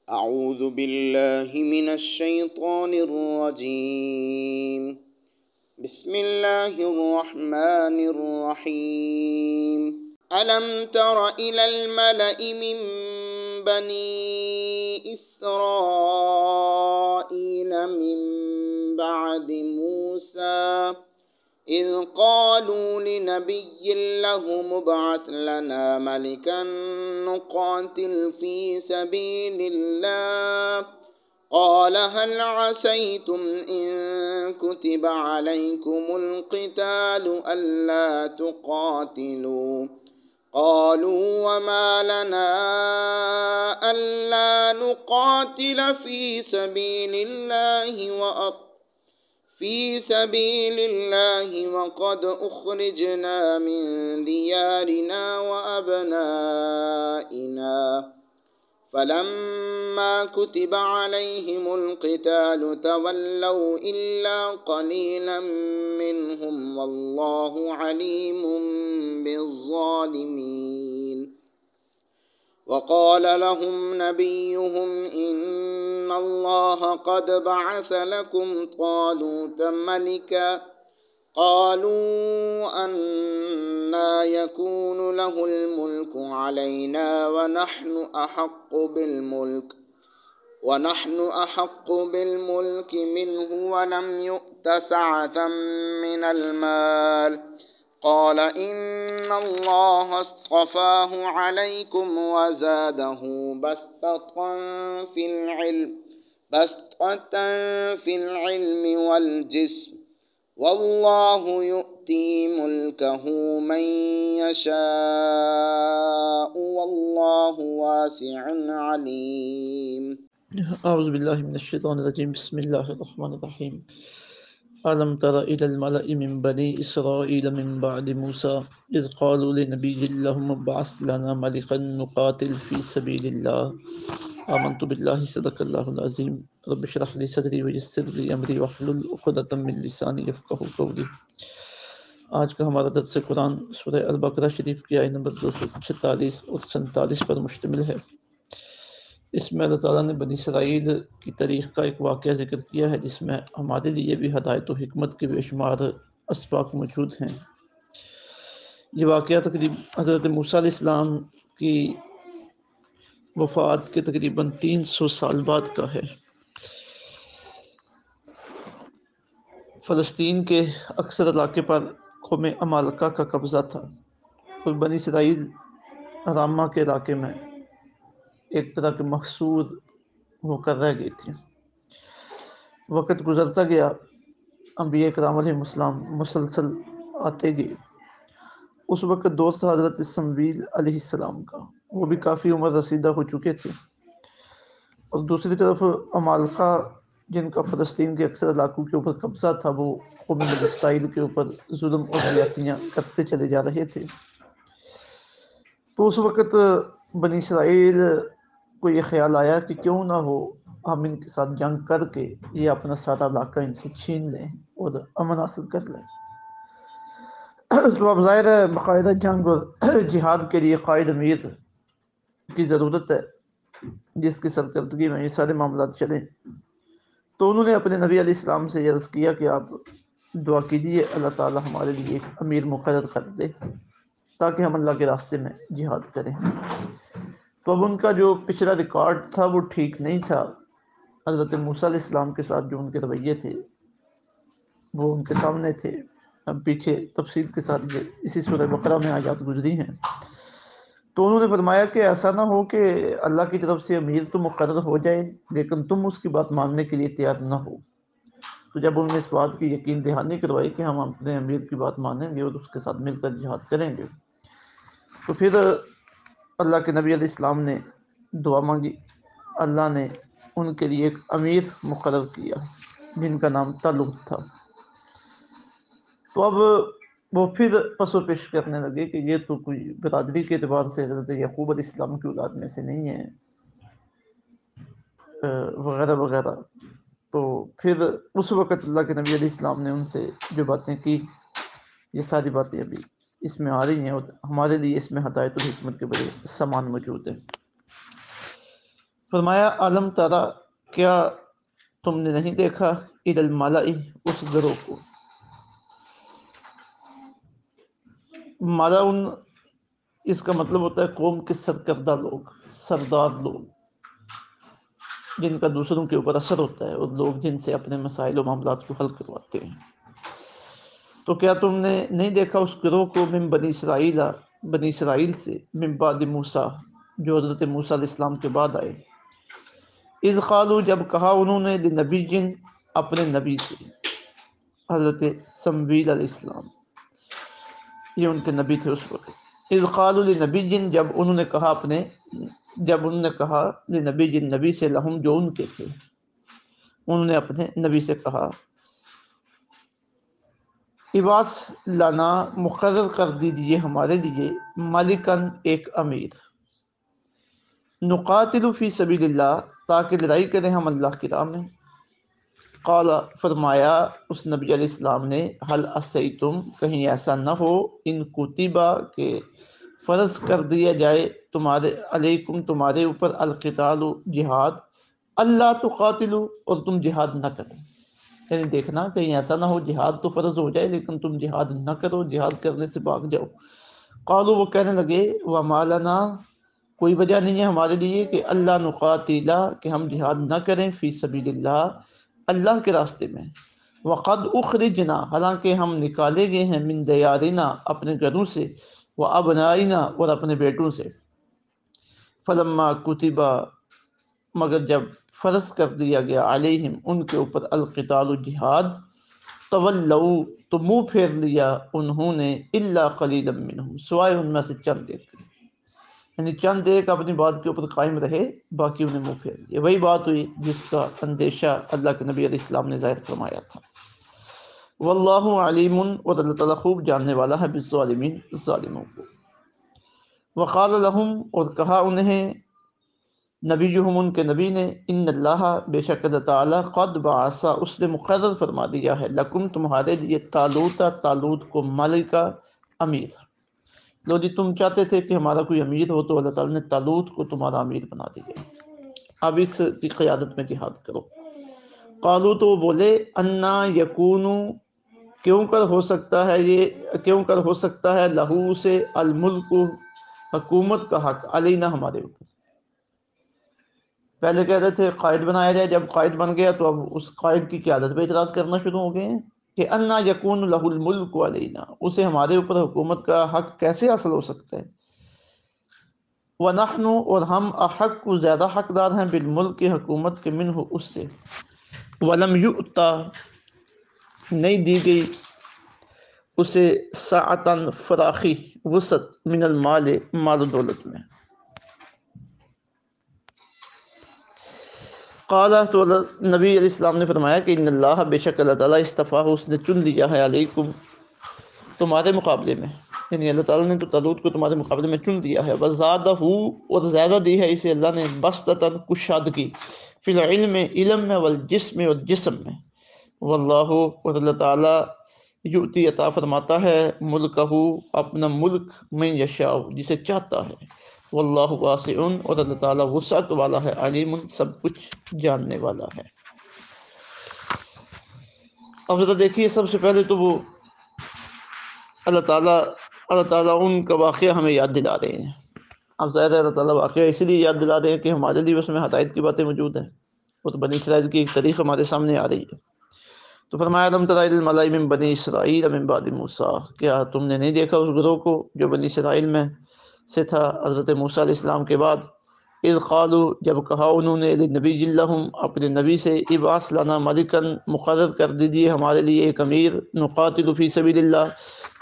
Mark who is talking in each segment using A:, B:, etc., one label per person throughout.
A: أعوذ بالله من الشيطان الرجيم. بسم الله الرحمن الرحيم. ألم تر إلى الملأ من بني إسرائيل من بعد موسى إذ قالوا لنبي له ابعث لنا ملكا نقاتل في سبيل الله قال هل عسيتم إن كتب عليكم القتال ألا تقاتلوا قالوا وما لنا ألا نقاتل في سبيل الله وقد أخرجنا من ديارنا وأبنائنا فلما كتب عليهم القتال تولوا إلا قليلا منهم والله عليم بالظالمين. وقال لهم نبيهم إن الله قد بعث لكم طالوت ملكا قالوا أنى يكون له الملك علينا ونحن أحق بالملك منه ولم يؤت سعة من المال قال إن الله اصطفاه عليكم وزاده بسطة في العلم والجسم والله يؤتي ملكه من يشاء والله واسع عليم.
B: اعوذ باللہ من الشیطان الرجیم. بسم اللہ الرحمن الرحیم. ألم تر إلى الملأ من بني إسرائيل من بعد موسى إذ قالوا لنبي لهم ابعث لنا ملكا نقاتل في سبيل الله آمنت بالله صدق الله العظيم. رب اشرح لي صدري ويسر لي أمري واحلل عقدة من لساني يفقهوا قولي. آج کا ہمارا درس قرآن سورہ البقرہ شریف کی آیت نمبر 246 اور 47 پر مشتمل ہے. اس میں اللہ تعالیٰ نے بنی اسرائیل کی تاریخ کا ایک واقعہ ذکر کیا ہے جس میں ہمارے لیے بھی ہدایت و حکمت کے بے شمار اسباق موجود ہیں. یہ واقعہ تقریباً حضرت موسیٰ علیہ السلام کی وفات کے تقریباً 300 سال بعد کا ہے. فلسطین کے اکثر علاقے پر قوم عمالقہ کا قبضہ تھا اور بنی اسرائیل رامہ کے علاقے میں ایک طرح کے محصور ہو کر رہ گئی تھی. وقت گزرتا گیا، انبیاء کرام علیہ السلام مسلسل آتے گئے. اس وقت دور تھا حضرت سمویل علیہ السلام کا، وہ بھی کافی عمر رسیدہ ہو چکے تھے. اور دوسری طرف عمالقہ جن کا فلسطین کے اکثر علاقوں کے اوپر قبضہ تھا، وہ قوم بنی اسرائیل کے اوپر ظلم اور زیادتیاں کرتے چلے جا رہے تھے. تو اس وقت بنی اسرائیل کو یہ خیال آیا کہ کیوں نہ ہو ہم ان کے ساتھ جنگ کر کے یہ اپنا سارا علاقہ ان سے چھین لیں اور امن حاصل کر لیں. تو اب ظاہر ہے باقاعدہ جنگ اور جہاد کے لیے قائد امیر کی ضرورت ہے جس کی سرکردگی میں یہ سارے معاملات چلیں. تو انہوں نے اپنے نبی علیہ السلام سے عرض کیا کہ آپ دعا کیجیے اللہ تعالی ہمارے لیے ایک امیر مقرر کر دے تاکہ ہم اللہ کے راستے میں جہاد کریں. تو اب ان کا جو پچھلا ریکارڈ تھا وہ ٹھیک نہیں تھا. حضرت موسیٰ علیہ السلام کے ساتھ جو ان کے رویے تھے وہ ان کے سامنے تھے. اب پیچھے تفصیل کے ساتھ اسی سورہ بقرہ میں آیات گزری ہیں. تو انہوں نے فرمایا کہ ایسا نہ ہو کہ اللہ کی طرف سے امیر تو مقرر ہو جائے لیکن تم اس کی بات ماننے کے لیے تیار نہ ہو. تو جب انہوں نے اس بات کی یقین دہانی کروائی کہ ہم اپنے امیر کی بات مانیں گے اور اس کے ساتھ مل کر جہاد کریں گے، تو پھر اللہ کے نبی علیہ السلام نے دعا مانگی. اللہ نے ان کے لیے ایک امیر مقرر کیا جن کا نام طالوت تھا. تو اب وہ پھر پس و پیش کرنے لگے کہ یہ تو کوئی برادری کے اعتبار سے حضرت یعقوب علیہ السلام کی اولاد میں سے نہیں ہے وغیرہ وغیرہ. تو پھر اس وقت اللہ کے نبی علیہ السلام نے ان سے جو باتیں کی یہ ساری باتیں ابھی اس میں آ رہی ہیں اور ہمارے لیے اس میں ہدایت و حکمت کے بڑے سامان موجود ہیں. فرمایا علم ترا، کیا تم نے نہیں دیکھا الی الملئی، اس گروہ کو. ملعن اس کا مطلب ہوتا ہے قوم کے سرکردہ لوگ، سردار لوگ، جن کا دوسروں کے اوپر اثر ہوتا ہے، اور لوگ جن سے اپنے مسائل و معاملات کو حل کرواتے ہیں. تو کیا تم نے نہیں دیکھا اس گروہ کو من بنی اسرائیل، بنی اسرائیل سے، من بعد موسیٰ، جو حضرت موسیٰ علیہ السلام کے بعد آئے. اذ قالوا، جب کہا انہوں نے، لنبی جن، اپنے نبی سے، حضرت سمویل علیہ السلام، یہ ان کے نبی تھے اس وقت. اذ قالوا لنبی جن، جب انہوں نے کہا لنبی جن، نبی سے، لہم، جو ان کے تھے، انہوں نے اپنے نبی سے کہا، ابعث لنا، مقرر کر دیجئے ہمارے لیے، ملکن، ایک امیر، نقاتل فی سبیل اللہ، تاکہ لڑائی کریں ہم اللہ کی راہ میں. قال، فرمایا اس نبی علیہ السلام نے، حل عصیتم، کہیں ایسا نہ ہو، ان کتبہ، کہ فرض کر دیا جائے تمہارے، علیکم، تمہارے اوپر، القتال، جہاد، اللہ تقاتلوا، اور تم جہاد نہ کرو. یعنی دیکھنا کہیں ایسا نہ ہو جہاد تو فرض ہو جائے لیکن تم جہاد نہ کرو، جہاد کرنے سے بھاگ جاؤ. قالوا، وہ کہنے لگے، وما لنا، کوئی وجہ نہیں ہے ہمارے لیے کہ اللہ نقاتل، کہ ہم جہاد نہ کریں، فی سبیل اللہ، اللہ کے راستے میں. وقد اخرجنا، حالانکہ ہم نکالے گئے ہیں، من دیارنا، اپنے گھروں سے، وابنائنا، اور اپنے بیٹوں سے. فلما کتبا، مگر جب فرض کر دیا گیا، علیہم، ان کے اوپر، القتال، جہاد، تولوا، تو منہ پھیر لیا انہوں نے، الا قلیلا منہم، سوائے ان میں سے چند ایک، یعنی چند ایک اپنی بات کے اوپر قائم رہے، باقی انہیں منہ پھیر لیا. وہی بات ہوئی جس کا اندیشہ اللہ کے نبی علیہ السلام نے ظاہر فرمایا تھا. واللہ علیم، اور اللہ تعالیٰ خوب جاننے والا ہے، بالظالمین، ظالموں کو. وقال لہم، اور کہا انہیں، نبیہم، ان کے نبی نے، ان اللہ، بے شک اللہ تعالیٰ، قد بعث، اس نے مقرر فرما دیا ہے، لکم، تمہارے لیے، طالوت، طالوت کو، ملکہ، امیر. لو جی، تم چاہتے تھے کہ ہمارا کوئی امیر ہو تو اللہ تعالیٰ نے طالوت کو تمہارا امیر بنا دیا، اب اس کی قیادت میں جہاد کرو. قالوا، تو وہ بولے، انا یکون، کیوں کر ہو سکتا ہے لہو سے، الملک، حکومت کا حق، علینا، ہمارے اوپر. پہلے کہہ رہے تھے قائد بنایا جائے، جب قائد بن گیا تو اب اس قائد کی قیادت پہ اعتراض کرنا شروع ہو گئے ہیں کہ انا یکون لہ الملک علینا، اسے ہمارے اوپر حکومت کا حق کیسے حاصل ہو سکتا ہے. ونحن، اور ہم، احق، زیادہ حقدار ہیں، بالملک، حکومت کے، منہ، اس سے. ولم یؤتا، نہیں دی گئی اسے، سعتن، فراخی، وسعت، من المال، مال و دولت میں. قال، تو نبی علیہ السلام نے فرمایا کہ ان اللہ، بے شک اللہ تعالیٰ، اصطفیٰ، اس نے چن لیا ہے، علیکم، تمہارے مقابلے میں، یعنی اللہ تعالیٰ نے تو طالوت کو تمہارے مقابلے میں چن لیا ہے. وزادہ، اور زیادہ دی ہے اسے اللہ نے، بسطتاً، کشادگی، فی العلم، علم میں، والجسم، اور جسم میں. واللہ، اور اللہ تعالیٰ، یؤتی، عطا فرماتا ہے، ملکہ، اپنا ملک، من یشاء، جسے چاہتا ہے. واللہ واسع، اور اللہ تعالیٰ وسعت والا ہے، علیم، سب کچھ جاننے والا ہے. اب ذرا دیکھیے، سب سے پہلے تو وہ اللہ تعالیٰ ان کا واقعہ ہمیں یاد دلا رہے ہیں. اب ظاہر ہے اللہ تعالیٰ واقعہ اسی لیے یاد دلا رہے ہیں کہ ہمارے لیے اس میں ہدایت کی باتیں موجود ہیں، وہ تو بنی اسرائیل کی ایک تاریخ ہمارے سامنے آ رہی ہے. تو فرمایا، لم تر الی الملأ من بنی اسرائیل من بعد موسیٰ، کیا تم نے نہیں دیکھا اس گروہ کو جو بنی اسرائیل میں سے تھا حضرت موسیٰ علیہ السلام کے بعد. اذ قالوا، جب کہا انہوں نے، لنبی لہم، اپنے نبی سے، ابعث لنا ملکن، مقرر کر دیجیے ہمارے لیے ایک امیر، نقاتل فی سبیل اللہ،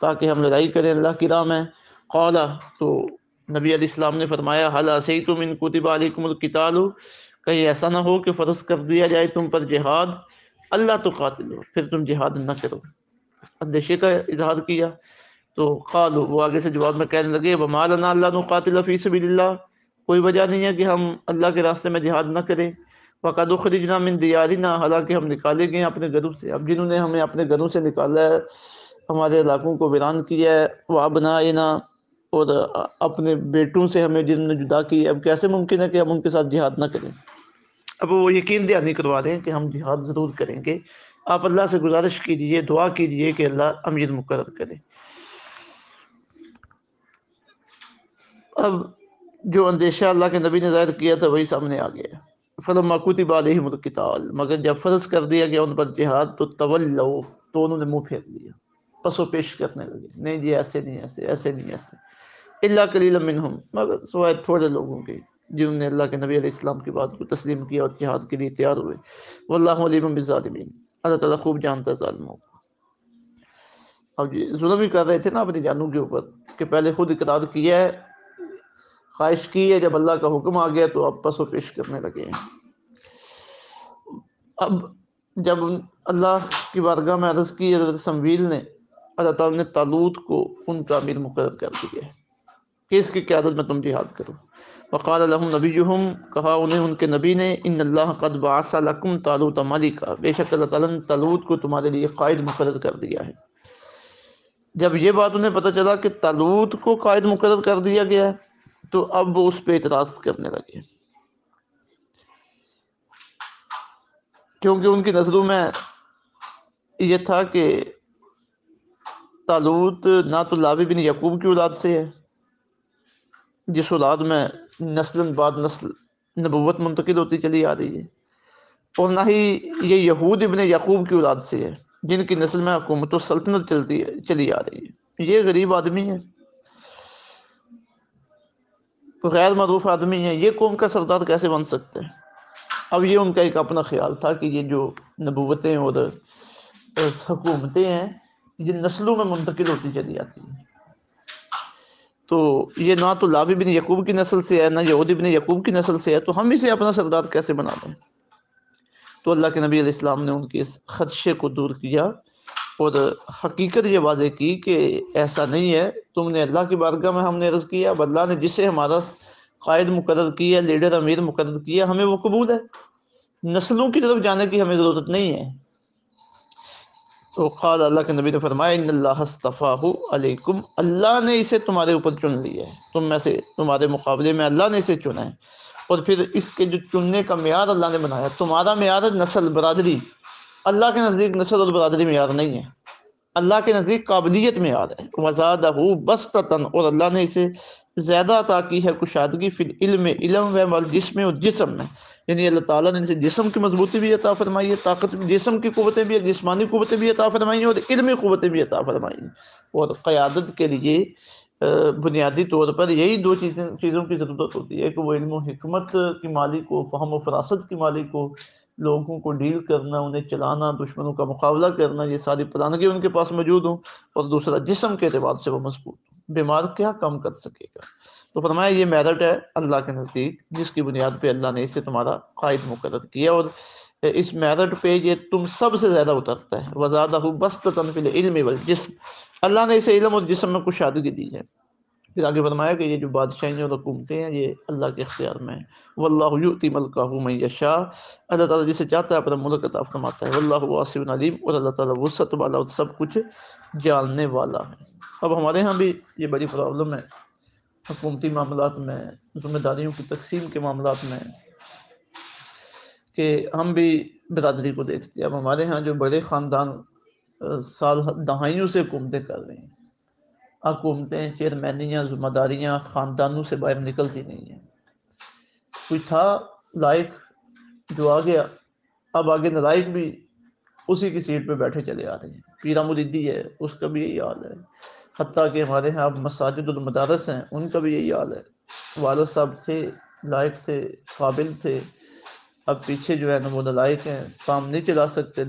B: تاکہ ہم لڑائی کریں اللہ کی راہ میں. قال، تو نبی علیہ السلام نے فرمایا، حل عصیتم ان کتب علیکم القتال، کہیں ایسا نہ ہو کہ فرض کر دیا جائے تم پر جہاد، اللہ تقاتلو، پھر تم جہاد نہ کرو. اندیشے کا اظہار کیا. تو قالوا، وہ آگے سے جواب میں کہنے لگے، وما لنا الا نقاتل فی سبیل اللہ، کوئی وجہ نہیں ہے کہ ہم اللہ کے راستے میں جہاد نہ کریں. وقد اخرجنا من دیارنا، حالانکہ ہم نکالے گئے اپنے گھروں سے. اب جنہوں نے ہمیں اپنے گھروں سے نکالا ہے، ہمارے علاقوں کو ویران کیا ہے، وابنائنا، اور اپنے بیٹوں سے ہمیں جن نے جدا کی، اب کیسے ممکن ہے کہ ہم ان کے ساتھ جہاد نہ کریں؟ اب وہ یقین دہانی کروا دیں کہ ہم جہاد ضرور کریں گے. آپ اللہ سے گزارش کیجئے، دعا کیجئے کہ اللہ امیر مقرر کرے. اب جو اندیشہ اللہ کے نبی نے ظاہر کیا تھا وہی سامنے آ گیا. فلما کتب علیہم القتال، مگر جب فرض کر دیا گیا ان پر جہاد تو تولوا، تو انہوں نے منہ پھیر لیا، پس و پیش کرنے لگے، نہیں جی ایسے نہیں، ایسے نہیں، ایسے. الا قلیلا منہم، مگر سوائے تھوڑے لوگوں کے جنہوں نے اللہ کے نبی علیہ السلام کی بات کو تسلیم کیا اور جہاد کے لیے تیار ہوئے. واللہ علیم بالظالمین، اللہ تعالیٰ خوب جانتا ہے ظالموں کو. اب جی ظلم ہی کر رہے تھے نا اپنی جانوں کے اوپر، کہ پہلے خود اقرار کیا ہے، خواہش کی ہے، جب اللہ کا حکم آ گیا تو اب پس و پیش کرنے لگے ہیں. اب جب اللہ کی بارگاہ میں عرض کی حضرت سمویل نے، اللہ تعالیٰ نے طالوت کو ان کا امیر مقرر کر دیا ہے کہ اس کی قیادت میں تم جہاد کرو. وقال لهم نبیہم، کہا انہیں ان کے نبی نے، ان اللہ قد بعث لکم طالوت ملکا، بے شک اللہ تعالیٰ نے طالوت کو تمہارے لیے قائد مقرر کر دیا ہے. جب یہ بات انہیں پتہ چلا کہ طالوت کو قائد مقرر کر دیا گیا ہے تو اب وہ اس پہ اعتراض کرنے لگے، کیونکہ ان کی نظروں میں یہ تھا کہ طالوت نہ تو لاوی بن یعقوب کی اولاد سے ہے، جس اولاد میں نسل بعد نسل نبوت منتقل ہوتی چلی آ رہی ہے، اور نہ ہی یہ یہود ابن یعقوب کی اولاد سے ہے جن کی نسل میں حکومت و سلطنت چلی آ رہی ہے. یہ غریب آدمی ہے، غیر معروف آدمی ہے، یہ قوم کا سردار کیسے بن سکتے ہیں؟ اب یہ ان کا ایک اپنا خیال تھا کہ یہ جو نبوتیں اور حکومتیں ہیں یہ نسلوں میں منتقل ہوتی چلی آتی ہیں، تو یہ نہ تو لاوی بن یعقوب کی نسل سے ہے، نہ یہود بن یعقوب کی نسل سے ہے، تو ہم اسے اپنا سردار کیسے بنا دیں؟ تو اللہ کے نبی علیہ السلام نے ان کے اس خدشے کو دور کیا اور حقیقت یہ واضح کی کہ ایسا نہیں ہے. تم نے اللہ کی بارگاہ میں ہم نے عرض کیا، اب اللہ نے جسے ہمارا قائد مقرر کیا، لیڈر امیر مقرر کیا، ہمیں وہ قبول ہے، نسلوں کی طرف جانے کی ہمیں ضرورت نہیں ہے. تو قال، اللہ کے نبی نے فرمایا، ان اللہ اصطفاہ علیکم، اللہ نے اسے تمہارے اوپر چن لیا ہے، تم میں سے تمہارے مقابلے میں اللہ نے اسے چنا ہے. اور پھر اس کے جو چننے کا معیار اللہ نے بنایا، تمہارا معیار ہے نسل، برادری. اللہ کے نزدیک نسل اور برادری معیار نہیں ہے، اللہ کے نزدیک قابلیت معیار ہے. وزادہ بسطۃ، اور اللہ نے اسے زیادہ عطا کی ہے کشادگی، فی العلم، علم و والجسم، اور جسم میں، یعنی اللہ تعالیٰ نے اسے جسم کی مضبوطی بھی عطا فرمائی ہے، طاقت جسم کی قوتیں بھی، جسمانی قوتیں بھی عطا فرمائی ہیں، اور علمی قوتیں بھی عطا فرمائی ہیں. اور قیادت کے لیے بنیادی طور پر یہی دو چیزوں کی ضرورت ہوتی ہے کہ وہ علم و حکمت کی مالک ہو، فہم و فراست کی مالک ہو، لوگوں کو ڈیل کرنا، انہیں چلانا، دشمنوں کا مقابلہ کرنا، یہ ساری پلانگی ان کے پاس موجود ہوں، اور دوسرا جسم کے اعتبار سے وہ مضبوط ہوں. بیمار کیا کام کر سکے گا؟ تو فرمایا یہ میرٹ ہے اللہ کے نزدیک جس کی بنیاد پہ اللہ نے اسے تمہارا قائد مقرر کیا، اور اس میرٹ پہ یہ تم سب سے زیادہ اترتا ہے. وزادہ بسطۃ فی العلم والجسم، اللہ نے اسے علم اور جسم میں کشادگی دی ہے. پھر آگے فرمایا کہ یہ جو بادشاہیں اور حکومتیں ہیں یہ اللہ کے اختیار میں ہیں. واللہ یؤتی ملکہ من یشاء، اللہ تعالیٰ جسے چاہتا ہے اپنا ملک عطا فرماتا ہے. واللہ واسع علیم، اور اللہ تعالیٰ وسعت والا اور سب کچھ جاننے والا ہے. اب ہمارے ہاں بھی یہ بڑی پرابلم ہے حکومتی معاملات میں، ذمہ داریوں کی تقسیم کے معاملات میں، کہ ہم بھی برادری کو دیکھتے ہیں. اب ہمارے ہاں جو بڑے خاندان سال دہائیوں سے حکومتیں کر رہے ہیں، حکومتیں، چیئرمینیاں، ذمہ داریاں خاندانوں سے باہر نکلتی نہیں ہیں. کوئی تھا لائق جو آ گیا، اب آگے نالائق بھی اسی کی سیٹ پہ بیٹھے چلے آ رہے ہیں. پیرا مریدی ہے، اس کا بھی یہی حال ہے. حتیٰ کہ ہمارے ہاں اب مساجد المدارس ہیں، ان کا بھی یہی حال ہے. والد صاحب تھے، لائق تھے، قابل تھے، اب پیچھے جو ہے نا وہ نالائق ہیں، کام نہیں چلا سکتے.